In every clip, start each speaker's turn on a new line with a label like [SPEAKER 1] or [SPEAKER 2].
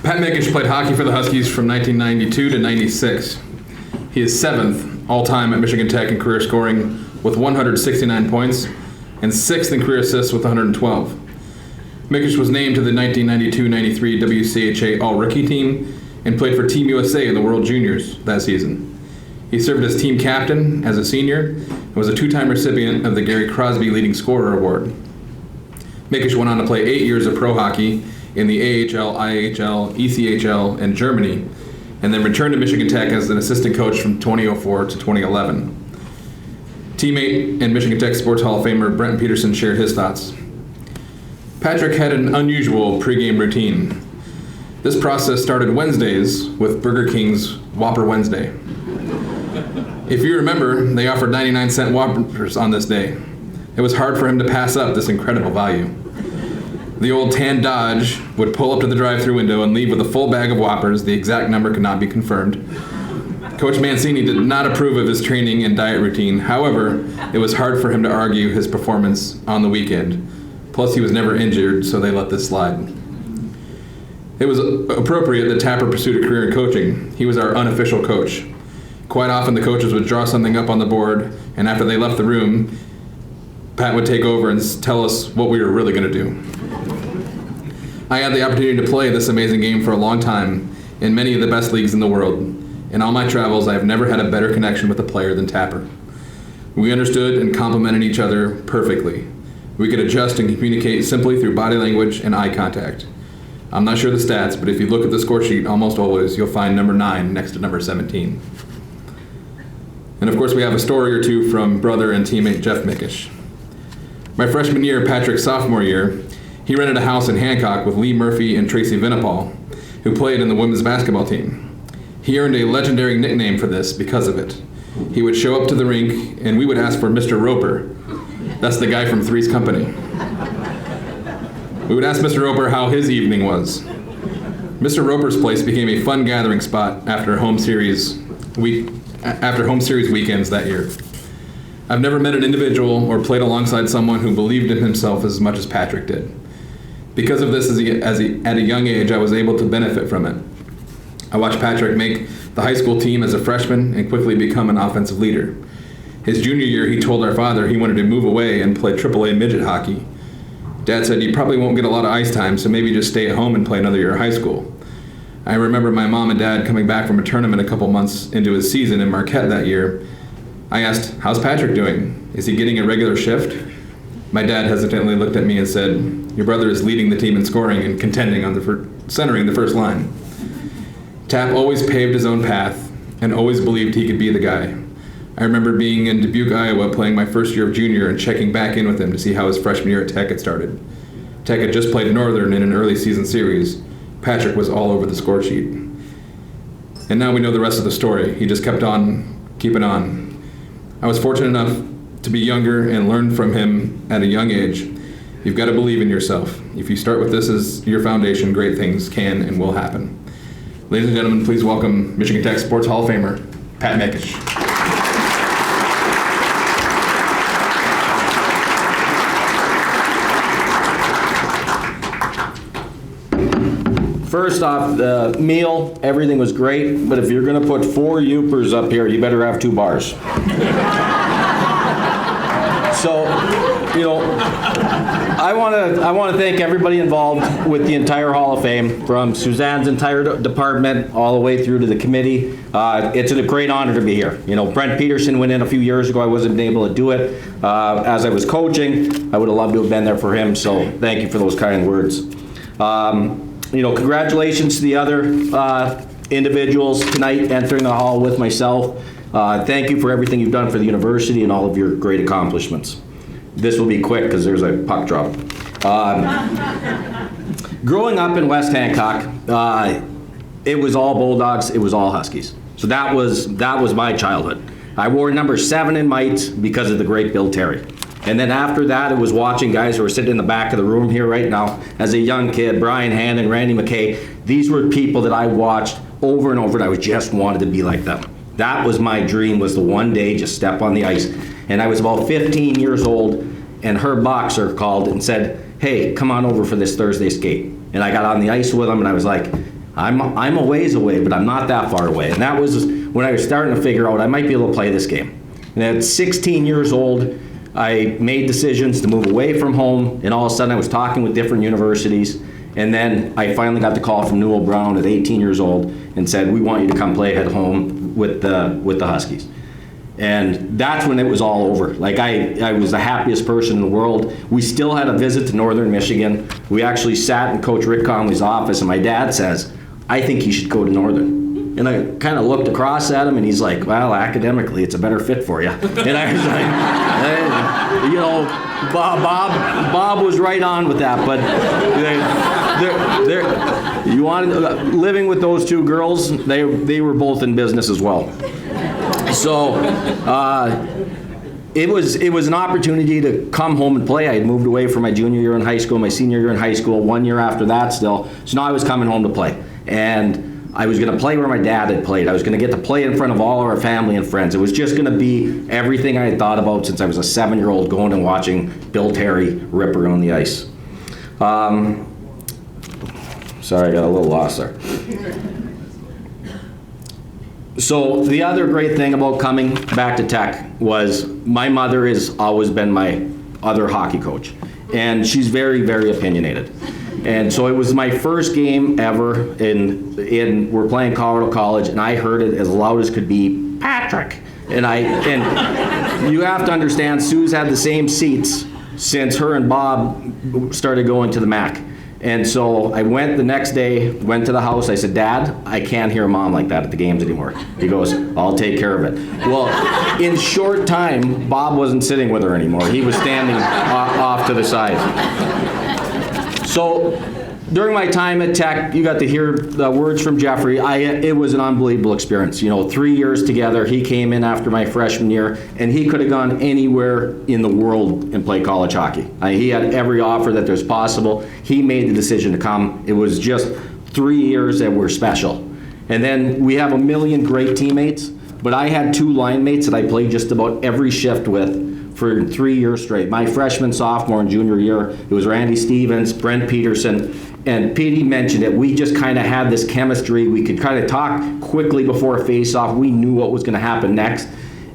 [SPEAKER 1] Pat Mikesch played hockey for the Huskies from 1992 to 96. He is 7th all-time at Michigan Tech in career scoring with 169 points and 6th in career assists with 112. Mikesch was named to the 1992-93 WCHA All-Rookie team and played for Team USA in the World Juniors that season. He served as team captain as a senior and was a 2-time recipient of the Gary Crosby Leading Scorer Award. Mikesch went on to play 8 years of pro hockey in the AHL, IHL, ECHL, and Germany, and then returned to Michigan Tech as an assistant coach from 2004 to 2011. Teammate and Michigan Tech Sports Hall of Famer Brent Peterson shared his thoughts. Patrick had an unusual pregame routine. This process started Wednesdays with Burger King's Whopper Wednesday. If you remember, they offered 99-cent Whoppers on this day. It was hard for him to pass up this incredible value. The old tan Dodge would pull up to the drive-thru window and leave with a full bag of Whoppers. The exact number could not be confirmed. Coach Mancini did not approve of his training and diet routine. However, it was hard for him to argue his performance on the weekend. Plus, he was never injured, so they let this slide. It was appropriate that Tapper pursued a career in coaching. He was our unofficial coach. Quite often, the coaches would draw something up on the board, and after they left the room, Pat would take over and tell us what we were really going to do. I had the opportunity to play this amazing game for a long time in many of the best leagues in the world. In all my travels, I have never had a better connection with a player than Tapper. We understood and complemented each other perfectly. We could adjust and communicate simply through body language and eye contact. I'm not sure the stats, but if you look at the score sheet, almost always you'll find number 9 next to number 17. And of course, we have a story or two from brother and teammate Jeff Mikesch. My freshman year, Patrick's sophomore year, he rented a house in Hancock with Lee Murphy and Tracy Vinnapal, who played in the women's basketball team. He earned a legendary nickname for this because of it. He would show up to the rink, and we would ask for Mr. Roper. That's the guy from Three's Company. We would ask Mr. Roper how his evening was. Mr. Roper's place became a fun gathering spot after home series weekends that year. I've never met an individual or played alongside someone who believed in himself as much as Patrick did. Because of this, at a young age, I was able to benefit from it. I watched Patrick make the high school team as a freshman and quickly become an offensive leader. His junior year, he told our father he wanted to move away and play AAA midget hockey. Dad said, "You probably won't get a lot of ice time, so maybe just stay at home and play another year of high school." I remember my mom and dad coming back from a tournament a couple months into his season in Marquette that year. I asked, "How's Patrick doing? Is he getting a regular shift?" My dad hesitantly looked at me and said, "Your brother is leading the team in scoring and contending on centering the first line." Tap always paved his own path and always believed he could be the guy. I remember being in Dubuque, Iowa, playing my first year of junior and checking back in with him to see how his freshman year at Tech had started. Tech had just played Northern in an early season series. Patrick was all over the score sheet. And now we know the rest of the story. He just kept on keeping on. I was fortunate enough to be younger and learn from him at a young age. You've got to believe in yourself. If you start with this as your foundation, great things can and will happen. Ladies and gentlemen, please welcome Michigan Tech Sports Hall of Famer, Pat Mikesch.
[SPEAKER 2] First off, the meal, everything was great, but if you're gonna put 4 Yoopers up here, you better have 2 bars. So, you know, I wanna thank everybody involved with the entire Hall of Fame, from Suzanne's entire department all the way through to the committee. It's a great honor to be here. You know, Brent Peterson went in a few years ago. I wasn't able to do it. As I was coaching, I would have loved to have been there for him, so thank you for those kind words. You know, congratulations to the other individuals tonight entering the hall with myself. Thank you for everything you've done for the university and all of your great accomplishments. This will be quick because there's a puck drop. Growing up in West Hancock, it was all Bulldogs, it was all Huskies. So that was my childhood. I wore number 7 in mites because of the great Bill Terry. And then after that, it was watching guys who are sitting in the back of the room here right now. As a young kid, Brian Hannon, Randy McKay, these were people that I watched over and over, and I just wanted to be like them. That was my dream, was to one day just step on the ice. And I was about 15 years old, and Herb Boxer called and said, "Hey, come on over for this Thursday skate." And I got on the ice with him, and I was like, I'm a ways away, but I'm not that far away. And that was when I was starting to figure out I might be able to play this game. And at 16 years old, I made decisions to move away from home, and all of a sudden I was talking with different universities. And then I finally got the call from Newell Brown at 18 years old and said, we want you to come play at home with the Huskies. And that's when it was all over. Like I was the happiest person in the world. We still had a visit to Northern Michigan. We actually sat in Coach Rick Conley's office, and my dad says, I think he should go to Northern. And I kind of looked across at him, and he's like, well, academically, it's a better fit for you. And I was like, you know, Bob was right on with that. But you want living with those two girls, they were both in business as well. So it was an opportunity to come home and play. I had moved away from my junior year in high school, my senior year in high school, 1 year after that still. So now I was coming home to play. And I was going to play where my dad had played. I was going to get to play in front of all of our family and friends. It was just going to be everything I had thought about since I was a 7-year-old, going and watching Bill Terry rip around the ice. Sorry, I got a little lost there. So the other great thing about coming back to Tech was my mother has always been my other hockey coach, and she's very, very opinionated. And so it was my first game ever we're playing Colorado College, and I heard it as loud as could be, Patrick. And you have to understand, Sue's had the same seats since her and Bob started going to the MAC. And so I went the next day, went to the house. I said, Dad, I can't hear Mom like that at the games anymore. He goes, I'll take care of it. Well, in short time, Bob wasn't sitting with her anymore. He was standing off to the side. So during my time at Tech, you got to hear the words from Jeffrey. It was an unbelievable experience. You know, 3 years together. He came in after my freshman year, and he could have gone anywhere in the world and played college hockey. He had every offer that there's possible. He made the decision to come. It was just 3 years that were special. And then we have a million great teammates, but I had 2 line mates that I played just about every shift with for 3 years straight. My freshman, sophomore, and junior year, it was Randy Stevens, Brent Peterson, and Petey mentioned it. We just kind of had this chemistry. We could kind of talk quickly before a face-off. We knew what was going to happen next.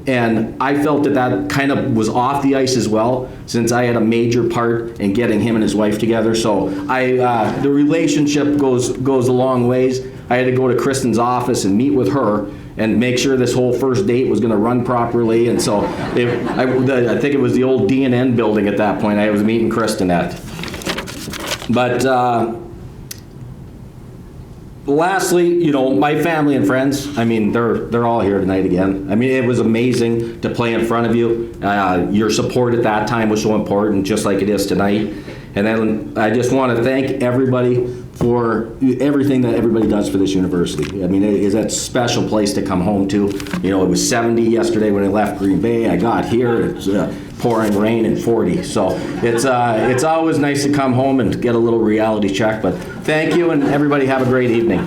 [SPEAKER 2] And I felt that kind of was off the ice as well, since I had a major part in getting him and his wife together. So the relationship goes a long ways. I had to go to Kristen's office and meet with her and make sure this whole first date was going to run properly. And so I think it was the old D&N building at that point I was meeting Kristen at. But lastly, you know, my family and friends, I mean, they're all here tonight again. I mean, it was amazing to play in front of you. Your support at that time was so important, just like it is tonight. And then I just want to thank everybody for everything that everybody does for this university. I mean, it is a special place to come home to. You know, it was 70 yesterday when I left Green Bay. I got here, it's pouring rain and 40. So it's always nice to come home and get a little reality check. But thank you, and everybody have a great evening.